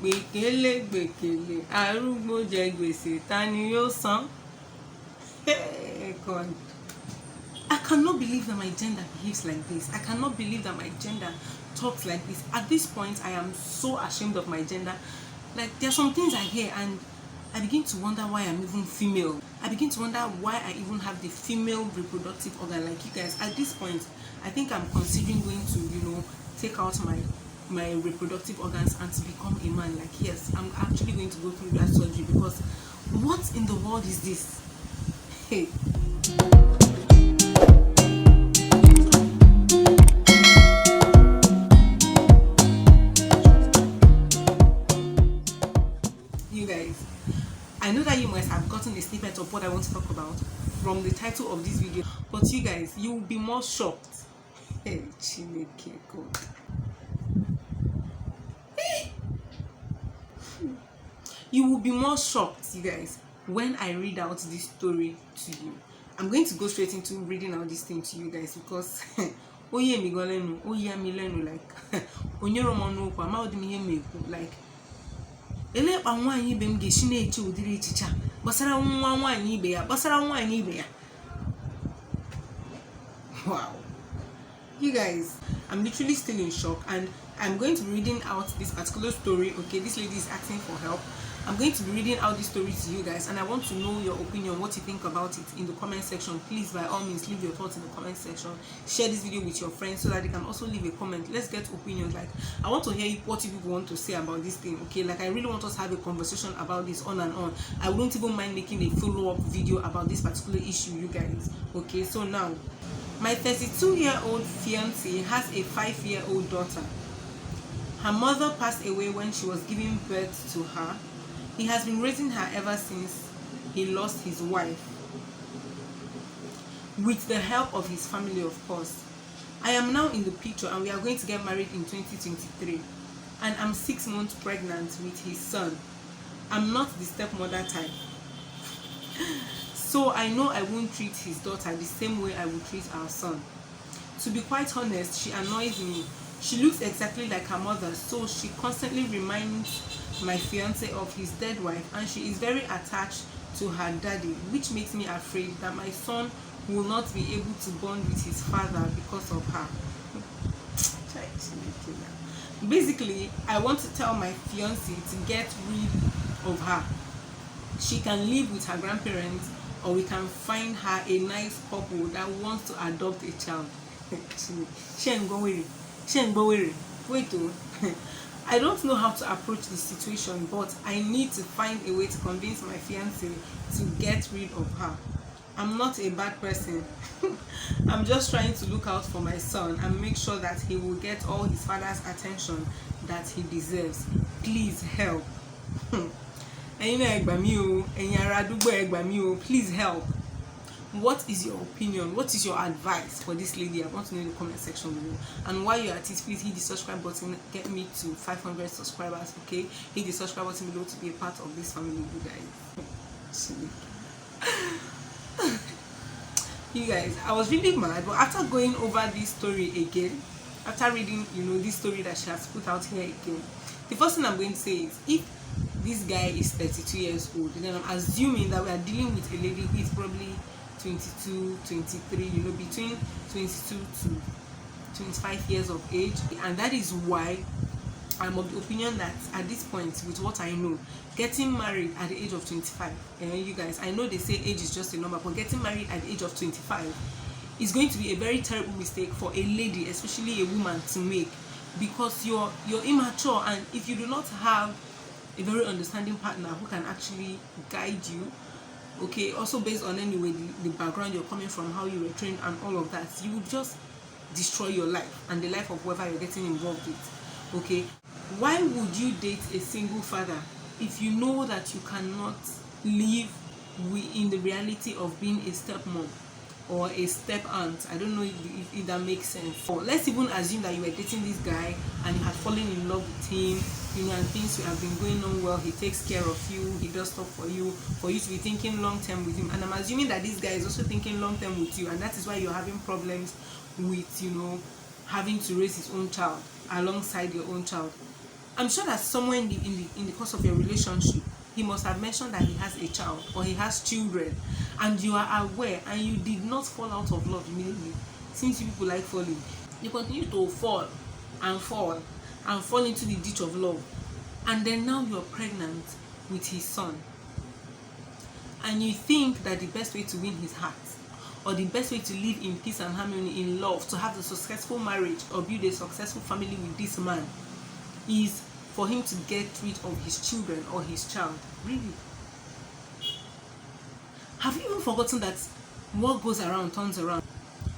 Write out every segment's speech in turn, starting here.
Gbekele, arúgbó jẹ gbèsè, ta ni yóò san? Hey, God. I cannot believe that my gender behaves like this. I cannot believe that my gender talks like this. At this point, I am so ashamed of my gender. Like, there are some things I hear and I begin to wonder why I'm even female. I begin to wonder why I even have the female reproductive organ like you guys. At this point, I think I'm considering going to, take out my reproductive organs and to become a man. Like, yes, I'm actually going to go through that surgery because what in the world is this? Hey. You guys, I know that you must have gotten a snippet of what I want to talk about from the title of this video, but you guys, you will be more shocked. Hey, Chineke God. You will be more shocked, you guys, when I read out this story to you. I'm going to go straight into reading out this thing to you guys because like elekpa nwaanyị ibe m ga-esi na-eche ụdịrị echicha gbasara nwa nwaanyị ibe ya gbasara nwaanyị ibe ya. Wow, you guys, I'm literally still in shock and I'm going to be reading out this particular story. Okay, this lady is asking for help. I'm going to be reading out this story to you guys and I want to know your opinion, what you think about it in the comment section. Please, by all means, leave your thoughts in the comment section. Share this video with your friends so that they can also leave a comment. Let's get opinions. Like, I want to hear what you people want to say about this thing. Okay, like I really want us to have a conversation about this on and on. I wouldn't even mind making a follow-up video about this particular issue, you guys. Okay, so now my 32-year-old fiance has a 5-year-old daughter. Her mother passed away when she was giving birth to her. He has been raising her ever since he lost his wife, with the help of his family, of course. I am now in the picture and we are going to get married in 2023 and I'm 6 months pregnant with his son. I'm not the stepmother type, so I know I won't treat his daughter the same way I would treat our son. To be quite honest, she annoys me. She looks exactly like her mother, so she constantly reminds my fiance of his dead wife and she is very attached to her daddy, which makes me afraid that my son will not be able to bond with his father because of her. Basically, I want to tell my fiance to get rid of her. She can live with her grandparents or we can find her a nice couple that wants to adopt a child. Wait, I don't know how to approach the situation, but I need to find a way to convince my fiance to get rid of her. I'm not a bad person. I'm just trying to look out for my son and make sure that he will get all his father's attention that he deserves. Please help. Please help. What is your opinion? What is your advice for this lady? I want to know in the comment section below. And while you're at it, please hit the subscribe button. Get me to 500 subscribers, okay? Hit the subscribe button below to be a part of this family, you guys. You guys, I was really mad, but after going over this story again, after reading, this story that she has put out here again, the first thing I'm going to say is, if this guy is 32 years old, then I'm assuming that we are dealing with a lady who is probably 22, 23, between 22 to 25 years of age. And that is why I'm of the opinion that at this point, with what I know, getting married at the age of 25, you guys, I know they say age is just a number, but getting married at the age of 25 is going to be a very terrible mistake for a lady, especially a woman, to make, because you're immature, and if you do not have a very understanding partner who can actually guide you, okay, also based on anyway the background you're coming from, how you were trained and all of that, you would just destroy your life and the life of whoever you're getting involved with. Okay, why would you date a single father if you know that you cannot live in the reality of being a stepmom or a step aunt? I don't know if that makes sense. Or let's even assume that you were dating this guy and you had fallen in love with him, and things have been going on well. He takes care of you, he does stuff for you to be thinking long term with him. And I'm assuming that this guy is also thinking long term with you, and that is why you're having problems with having to raise his own child alongside your own child. I'm sure that somewhere in the course of your relationship, he must have mentioned that he has a child or he has children, and you are aware, and you did not fall out of love immediately. Since you people like falling, you continue to fall and fall and fall into the ditch of love, and then now you're pregnant with his son, and you think that the best way to win his heart, or the best way to live in peace and harmony in love, to have a successful marriage or build a successful family with this man, is for him to get rid of his children or his child. Really? Have you even forgotten that what goes around turns around?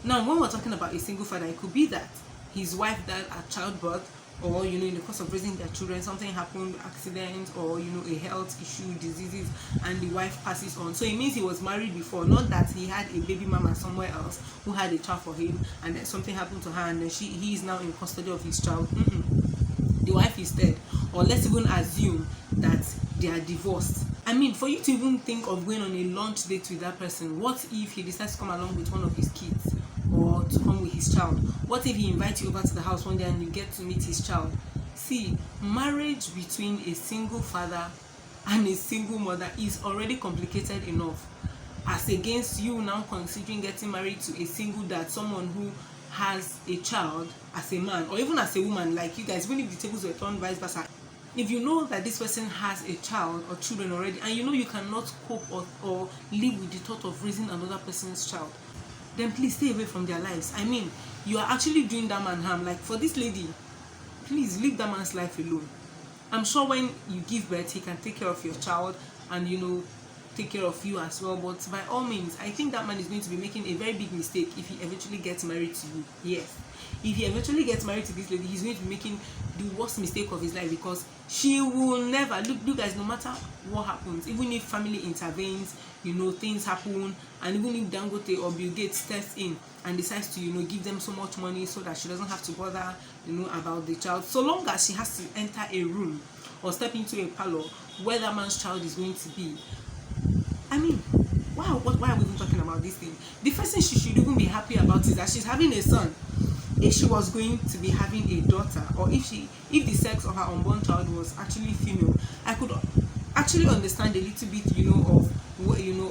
Now, when we're talking about a single father, it could be that his wife died at childbirth, or in the course of raising their children, something happened, accident, or a health issue, diseases, and the wife passes on. So it means he was married before, not that he had a baby mama somewhere else who had a child for him, and then something happened to her, and then he is now in custody of his child. The wife is dead. Or let's even assume that they are divorced. I mean, for you to even think of going on a lunch date with that person, what if he decides to come along with one of his kids, or to come with his child? What if he invites you over to the house one day and you get to meet his child? See, marriage between a single father and a single mother is already complicated enough, as against you now considering getting married to a single dad, someone who has a child, as a man or even as a woman, like you guys. Even if the tables were turned vice versa, if you know that this person has a child or children already, and you cannot cope or live with the thought of raising another person's child, then please stay away from their lives. I mean, you are actually doing that man harm. Like, for this lady, please leave that man's life alone. I'm sure when you give birth, he can take care of your child and take care of you as well, but by all means, I think that man is going to be making a very big mistake if he eventually gets married to you. Yes, if he eventually gets married to this lady, he's going to be making the worst mistake of his life, because she will never look guys, no matter what happens, even if family intervenes, things happen, and even if Dangote or Bill Gates steps in and decides to give them so much money so that she doesn't have to bother about the child, so long as she has to enter a room or step into a parlor where that man's child is going to be, I mean, wow, why are we even talking about this thing? The first thing she should even be happy about is that she's having a son. If she was going to be having a daughter, or if the sex of her unborn child was actually female, I could actually understand a little bit,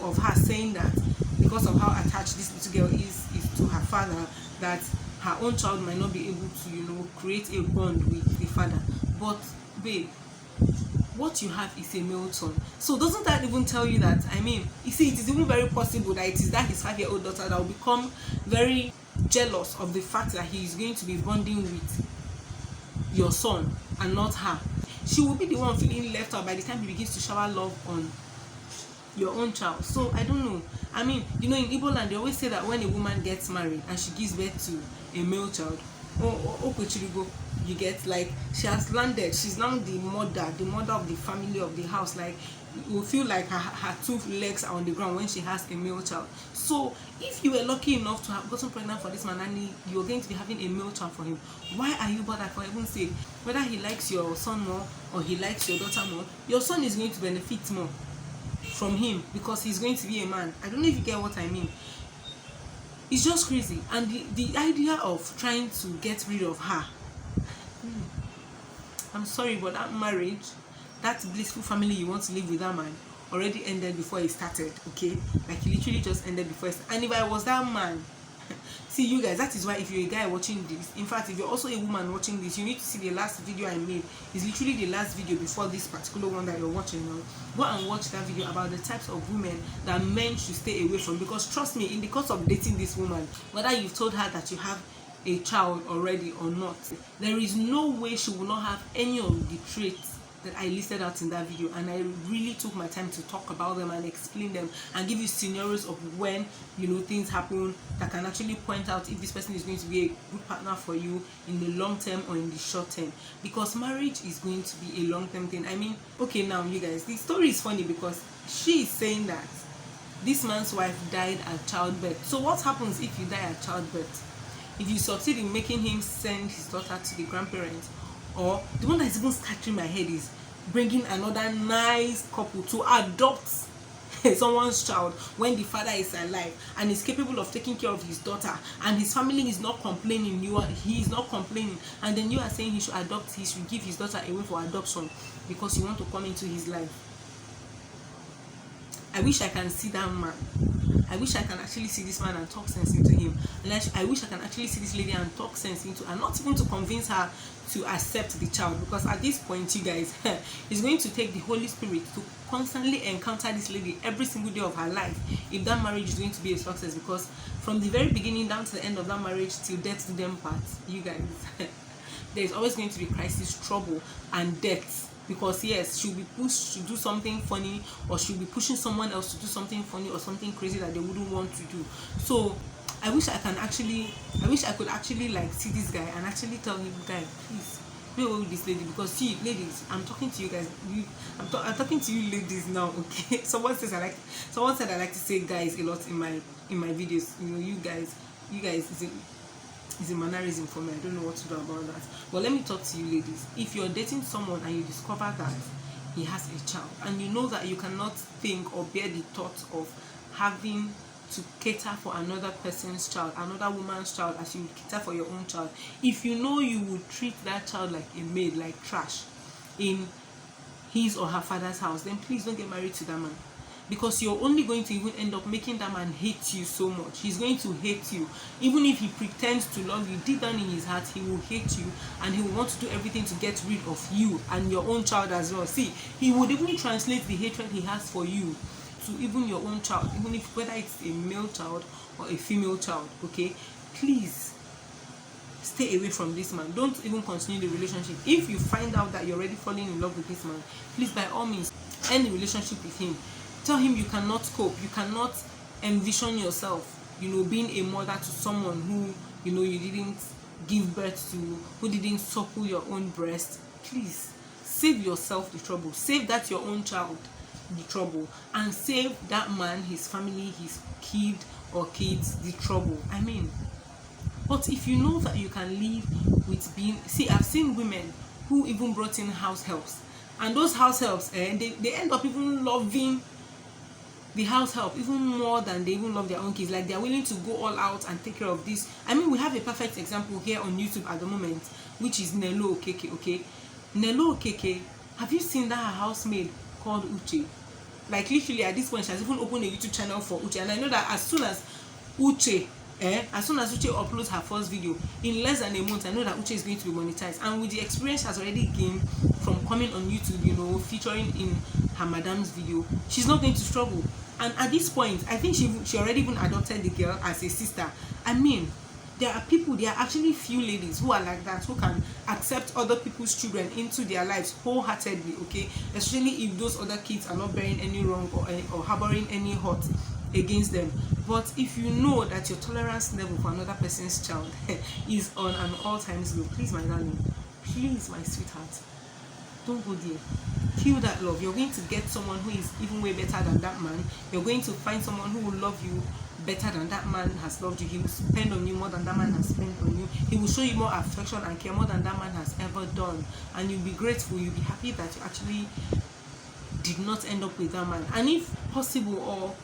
of her saying that because of how attached this little girl is to her father, that her own child might not be able to, create a bond with the father. But babe, what you have is a male son. So doesn't that even tell you that, I mean, you see, it is even very possible that it is that his 5-year-old daughter that will become very jealous of the fact that he is going to be bonding with your son and not her. She will be the one feeling left out by the time he begins to shower love on your own child. So I don't know. I mean, in Igbo land, they always say that when a woman gets married and she gives birth to a male child, you get, like, she has landed, she's now the mother of the family, of the house. Like, you will feel like her 2 legs are on the ground when she has a male child. So if you were lucky enough to have gotten pregnant for this man and you're going to be having a male child for him, why are you bothered? For heaven's sake, whether he likes your son more or he likes your daughter more, your son is going to benefit more from him because he's going to be a man. I don't know if you get what I mean. It's just crazy. And the idea of trying to get rid of her, I'm sorry, but that marriage, that blissful family you want to live with that man, already ended before it started. Okay, like, it literally just ended before it started. And if I was that man, see, you guys, that is why if you're a guy watching this, in fact, if you're also a woman watching this, you need to see the last video I made. It's literally the last video before this particular one that you're watching now. Go and watch that video about the types of women that men should stay away from, because trust me, in the course of dating this woman, whether you've told her that you have a child already or not, there is no way she will not have any of the traits that I listed out in that video. And I really took my time to talk about them and explain them and give you scenarios of when things happen that can actually point out if this person is going to be a good partner for you in the long term or in the short term, because marriage is going to be a long term thing. I mean, okay, now you guys, the story is funny because she is saying that this man's wife died at childbirth. So what happens if you die at childbirth? If you succeed in making him send his daughter to the grandparents, or the one that's even scratching my head is bringing another nice couple to adopt someone's child when the father is alive and is capable of taking care of his daughter, and his family is not complaining, he is not complaining, and then you are saying he should give his daughter away for adoption because you want to come into his life. I wish I can see that man. I wish I can actually see this man and talk sense into him. And I wish I can actually see this lady and talk sense into, and not even to convince her to accept the child, because at this point, you guys, it's going to take the Holy Spirit to constantly encounter this lady every single day of her life if that marriage is going to be a success. Because from the very beginning down to the end of that marriage till death do them part, you guys, there's always going to be crisis, trouble, and death. Because yes, she'll be pushed to do something funny, or she'll be pushing someone else to do something funny or something crazy that they wouldn't want to do. So I wish I could actually like see this guy and actually tell him, guy, please go away with this lady. Because see, ladies, I'm talking to you guys. I'm talking to you ladies now, okay? Someone said I like to say guys a lot in my videos. You know, you guys is a mannerism for me. I don't know what to do about that. But let me talk to you ladies. If you're dating someone and you discover that he has a child, and you know that you cannot think or bear the thought of having to cater for another person's child, another woman's child, as you would cater for your own child, if you know you would treat that child like a maid, like trash in his or her father's house, then please don't get married to that man. Because you're only going to even end up making that man hate you so much. He's going to hate you. Even if he pretends to love you, deep down in his heart, he will hate you, and he will want to do everything to get rid of you and your own child as well. See, he would even translate the hatred he has for you to even your own child, even if whether it's a male child or a female child, okay? Please stay away from this man. Don't even continue the relationship. If you find out that you're already falling in love with this man, please, by all means, end the relationship with him. Tell him you cannot cope, you cannot envision yourself, you know, being a mother to someone who, you know, you didn't give birth to, who didn't suckle your own breast. Please save yourself the trouble. Save that your own child the trouble, and save that man, his family, his kid or kids the trouble. I mean, but if you know that you can live with being, see, I've seen women who even brought in house helps, and those house helps, they end up even loving the house help even more than they even love their own kids. Like, they're willing to go all out and take care of this. I mean, we have a perfect example here on YouTube at the moment, which is Nelo Okeke. Okay, Nelo Okeke, have you seen that her housemaid called Uche? Like, literally at this point, she has even opened a YouTube channel for Uche, and I know that as soon as Uche uploads her first video, in less than a month, I know that Uche is going to be monetized. And with the experience she has already gained from coming on YouTube, you know, featuring in her madam's video, she's not going to struggle. And at this point, I think she already even adopted the girl as a sister. I mean, there are actually few ladies who are like that, who can accept other people's children into their lives wholeheartedly, okay? Especially if those other kids are not bearing any wrong or harboring any hurt against them. But if you know that your tolerance level for another person's child is on an all-time low, please, my darling, please, my sweetheart, don't go there. Kill that love. You're going to get someone who is even way better than that man. You're going to find someone who will love you better than that man has loved you. He will spend on you more than that man has spent on you. He will show you more affection and care more than that man has ever done. And you'll be grateful. You'll be happy that you actually did not end up with that man. And if possible, or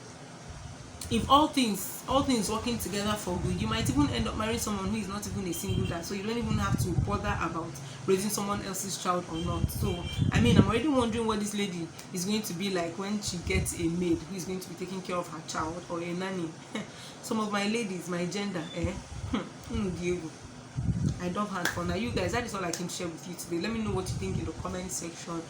if all things working together for good, you might even end up marrying someone who is not even a single dad, so you don't even have to bother about raising someone else's child or not. So I mean, I'm already wondering what this lady is going to be like when she gets a maid who is going to be taking care of her child, or a nanny. Some of my ladies, my gender, I don't have for now. You guys, that is all I can share with you today. Let me know what you think in the comment section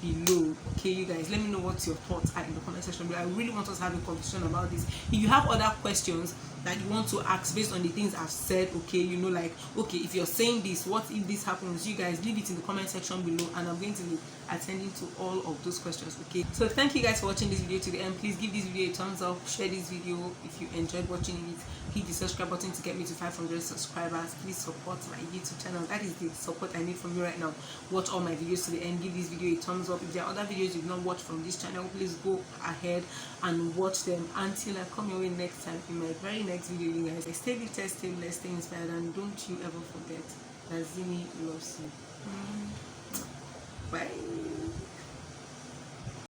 below. Okay, you guys, let me know what your thoughts are in the comment section below. I really want us to have a conversation about this. If you have other questions that you want to ask based on the things I've said, okay, you know, like, okay, if you're saying this, what if this happens? You guys leave it in the comment section below, and I'm going to be attending to all of those questions. Okay, so thank you guys for watching this video to the end. Please give this video a thumbs up, share this video if you enjoyed watching it, hit the subscribe button to get me to 500 subscribers. Please support my YouTube channel. That is the support I need from you right now. Watch all my videos to the end, give this video a thumbs up. If there are other videos you've not watched from this channel, please go ahead and watch them. Until I come your way next time in my very next video, you guys, stay lifted, stay blessed, stay inspired, and don't you ever forget that Zinny loves you. Bye.